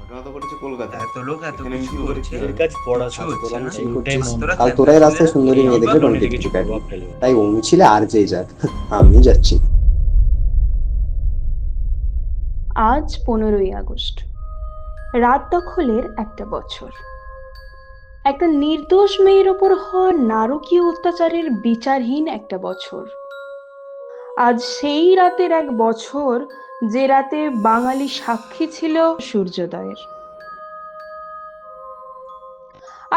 ঘটনা তো ঘটেছে কলকাতায়। এত লোক এত এখানে কিছু মিছিল করে করছে, কি হবে? কাজ পড়া কিচ্ছু ছাড়, হচ্ছে তোরা না। মিছিল করছিস, তোরা কাল চ্যাংকা তোরাই রাস্তায় ছেলেরা সুন্দরী এই মেয়ে দেখলে আন্দোলনে টোনটিট কিছু টিটি প্রভাব কাটবি। ফেলবে। তাই ও মিছিলে আর যেই যাক, আমি যাচ্ছি। আজ 15ই আগস্ট, রাত দখলের একটা বছর। একটা নির্দোষ মেয়ের ওপর হওয়া নারকীয় অত্যাচারের বিচারহীন একটা বছর। আজ সেই রাতের এক বছর, যে রাতে বাঙালি সাক্ষী ছিল সূর্যোদয়ের।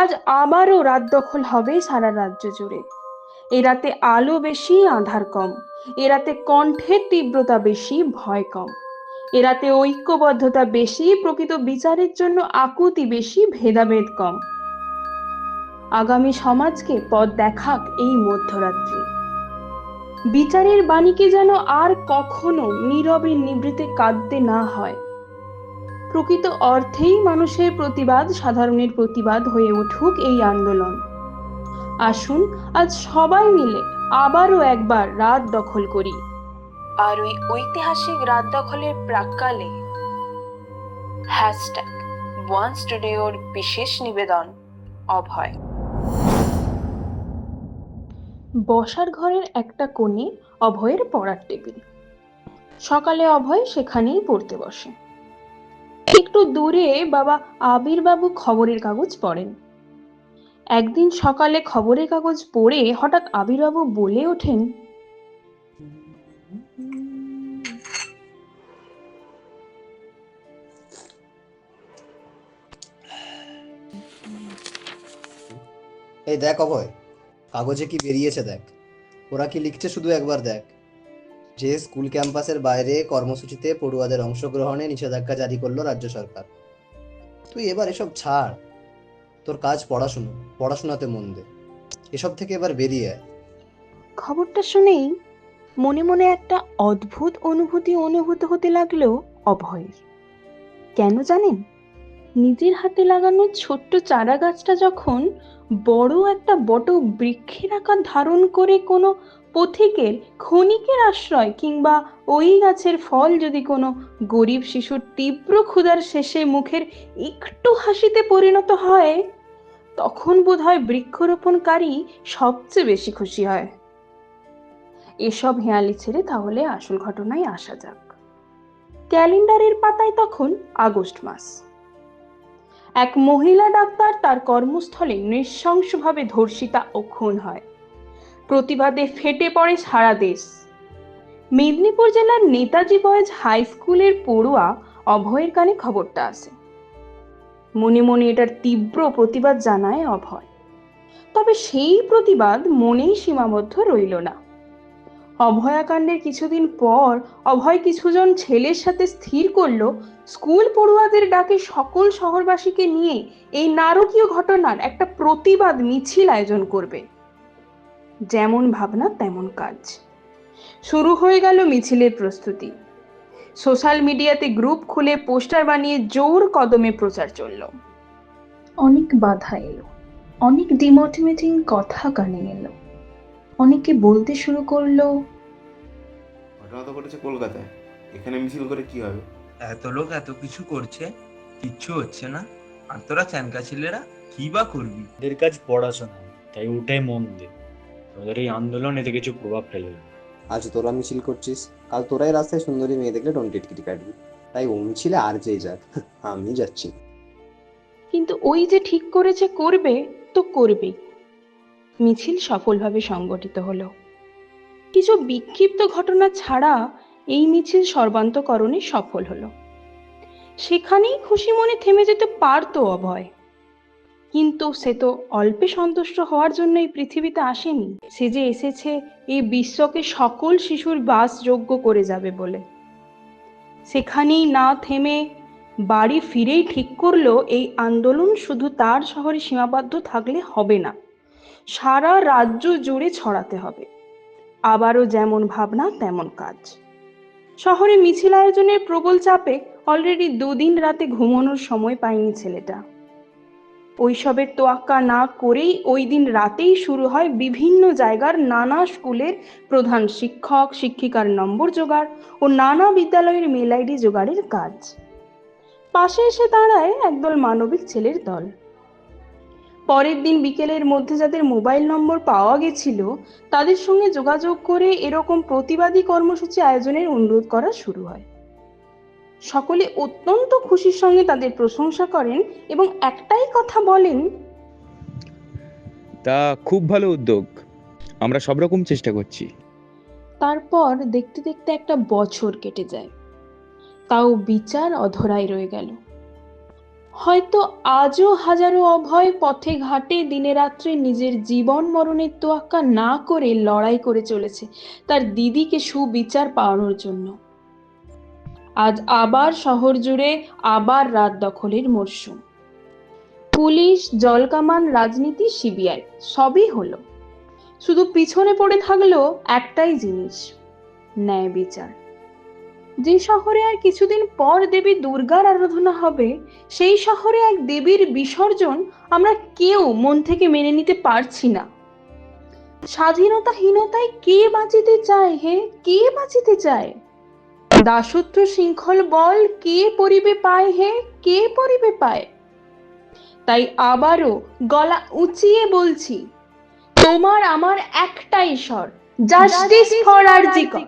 আজ আবারও রাত দখল হবে সারা রাজ্য জুড়ে। এ রাতে আলো বেশি, আঁধার কম। এ রাতে কণ্ঠের তীব্রতা বেশি, ভয় কম। এ রাতে ঐক্যবদ্ধতা বেশি, প্রকৃত বিচারের জন্য আকুতি বেশি, ভেদাভেদ কম। আগামী সমাজকে পথ দেখাক এই মধ্যরাত্রি। বিচারের বাণীকে যেন আর কখনো নীরবে নিভৃতে কাঁদতে না হয়। প্রকৃত অর্থেই মানুষের প্রতিবাদ সাধারণের প্রতিবাদ হয়ে উঠুক এই আন্দোলন। আসুন আজ সবাই মিলে আবারও একবার রাত দখল করি। আর ওই ঐতিহাসিক রাত দখলের প্রাক্কালে ওয়ান্স টুডে ওর বিশেষ নিবেদন অভয়। বসার ঘরের একটা কোণে অভয়ের পড়ার টেবিল। সকালে অভয় সেখানেই পড়তে বসে। একটু দূরে বাবা আবির বাবু খবরের কাগজ পড়েন। একদিন সকালে খবরের কাগজ পড়ে হঠাৎ আবির বাবু বলে ওঠেন, এই দেখ অভয়, কাগজে কি বেরিয়েছে দেখ। ওরা কি লিখছে শুধু একবার দেখ। যে স্কুল ক্যাম্পাসের বাইরে কর্মসূচিতে পড়ুয়াদের অংশগ্রহণে নিষেধাজ্ঞা জারি করলো রাজ্য সরকার। তুই এবার এসব ছাড়, তোর কাজ পড়াশুনো, পড়াশোনাতে মন দে। এসব থেকে এবার বেরিয়ে আয়। খবরটা শুনেই মনে মনে একটা অদ্ভুত অনুভূত হতে লাগলো অভয়ের। কেন জানেন? নিজের হাতে লাগানো ছোট্ট চারা গাছটা যখন বড় একটা বট বৃক্ষের আকার ধারণ করে কোনো পথিকের ক্ষণিকের আশ্রয়, কিংবা ওই গাছের ফল যদি কোনো গরিব শিশুর তীব্র ক্ষুধার শেষে মুখের একটু হাসিতে পরিণত হয়, তখন বোধহয় বৃক্ষরোপণকারী সবচেয়ে বেশি খুশি হয়। এসব হেঁয়ালি ছেড়ে তাহলে আসল ঘটনায় আসা যাক। ক্যালেন্ডারের পাতায় তখন আগস্ট মাস। এক মহিলা ডাক্তার তার কর্মস্থলে নৃশংসভাবে ধর্ষিতা ও খুন হয়। প্রতিবাদে ফেটে পড়ে সারা দেশ। মেদিনীপুর জেলার নেতাজি বয়েজ হাই স্কুলের পড়ুয়া অভয়ের কানে খবরটা আসে। মনে মনে এটার তীব্র প্রতিবাদ জানায় অভয়। তবে সেই প্রতিবাদ মনেই সীমাবদ্ধ রইল না। অভয়াকাণ্ডের কিছুদিন পর অভয় কিছুজন ছেলের সাথে স্থির করলো, স্কুল পড়ুয়াদের ডাকে সকল শহরবাসীকে নিয়ে এই নারকীয় ঘটনার একটা প্রতিবাদ মিছিল আয়োজন করবে। যেমন ভাবনা তেমন কাজ। শুরু হয়ে গেল মিছিলের প্রস্তুতি। সোশ্যাল মিডিয়াতে গ্রুপ খুলে পোস্টার বানিয়ে জোর কদমে প্রচার চলল। অনেক বাধা এলো, অনেক ডিমোটিভেটিং কথা কানে এলো। অনেকে বলতে শুরু করলো, ঘটনা তো ঘটেছে কলকাতায়। এখানে মিছিল করে কি হবে? এত লোক এত কিছু করছে, কিচ্ছু হচ্ছে না। আর তোরা চ্যাংকা ছেলেরা কি বা করবি? ওদের কাজ পড়াশোনা, তাই ওটাই মন দে। ওদের এই আন্দোলন এতে কিছু প্রভাব ফেলবে। আজ তোরা মিছিল করছিস, কাল তোরাই রাস্তায় সুন্দরী মেয়ে দেখলে টোনটিট টিটি কাটবি। তাই ও মিছিলে আর যেই যাক, আমি যাচ্ছি। কিন্তু ওই যে ঠিক করেছে করবে, তো করবেই। মিছিল সফলভাবে সংগঠিত হলো। কিছু বিক্ষিপ্ত ঘটনা ছাড়া এই মিছিল সর্বান্তকরণে সফল হলো। সেখানেই খুশি মনে থেমে যেতে পারতো অভয়, কিন্তু সে তো অল্পে সন্তুষ্ট হওয়ার জন্য এই পৃথিবীতে আসেনি। সে যে এসেছে এই বিশ্বকে সকল শিশুর বাসযোগ্য করে যাবে বলে। সেখানেই না থেমে বাড়ি ফিরেই ঠিক করলো, এই আন্দোলন শুধু তার শহরে সীমাবদ্ধ থাকলে হবে না, সারা রাজ্য জুড়ে ছড়াতে হবে। আবারও যেমন ভাবনা তেমন কাজ। শহরে মিছিল আয়োজনের প্রবল চাপে অলরেডি দুদিন রাতে ঘুমানোর সময় পায়নি ছেলেটা। ওইসবের তোয়াক্কা না করেই ওই দিন রাতেই শুরু হয় বিভিন্ন জায়গার নানা স্কুলের প্রধান শিক্ষক শিক্ষিকার নম্বর জোগাড় ও নানা বিদ্যালয়ের মেল আইডি জোগাড়ের কাজ। পাশে এসে দাঁড়ায় একদল মানবিক ছেলের দল। পরের দিন বিকেলের মধ্যে যাদের মোবাইল নম্বর পাওয়া গেছিল তাদের সঙ্গে যোগাযোগ করে এরকম প্রতিবাদী কর্মসূচি আয়োজনের অনুরোধ করা শুরু হয়। সকলে অত্যন্ত খুশির সঙ্গে তাদের প্রশংসা করেন এবং একটাই কথা বলেন, তা খুব ভালো উদ্যোগ, আমরা সব রকম চেষ্টা করছি। তারপর দেখতে দেখতে একটা বছর কেটে যায়, তাও বিচার অধরাই রয়ে গেল। হয়তো আজও হাজারো অভয় পথে ঘাটে দিনে রাত্রে নিজের জীবন মরণের তোয়াক্কা না করে লড়াই করে চলেছে তার দিদিকে সুবিচার পাওয়ানোর জন্য। আজ আবার শহর জুড়ে আবার রাত দখলের মরশুম। পুলিশ, জলকামান, রাজনীতি, সিবিআই সবই হলো, শুধু পিছনে পড়ে থাকলো একটাই জিনিস, ন্যায় বিচার। যে শহরে আর কিছুদিন পর দেবী দুর্গার আরাধনা হবে, সেই শহরে এক দেবীর বিসর্জন আমরা কেউ মন থেকে মেনে নিতে পারছি না। স্বাধীনতাহীনতায় কে বাঁচিতে চায় হে, কে বাঁচিতে চায়? দাসত্ব শৃঙ্খল বল কে পরিবে পায় হে, কে পরিবে পায়? তাই আবারও গলা উঁচিয়ে বলছি, তোমার আমার একটাই স্বর, জাস্টিস ফর আরজিকর।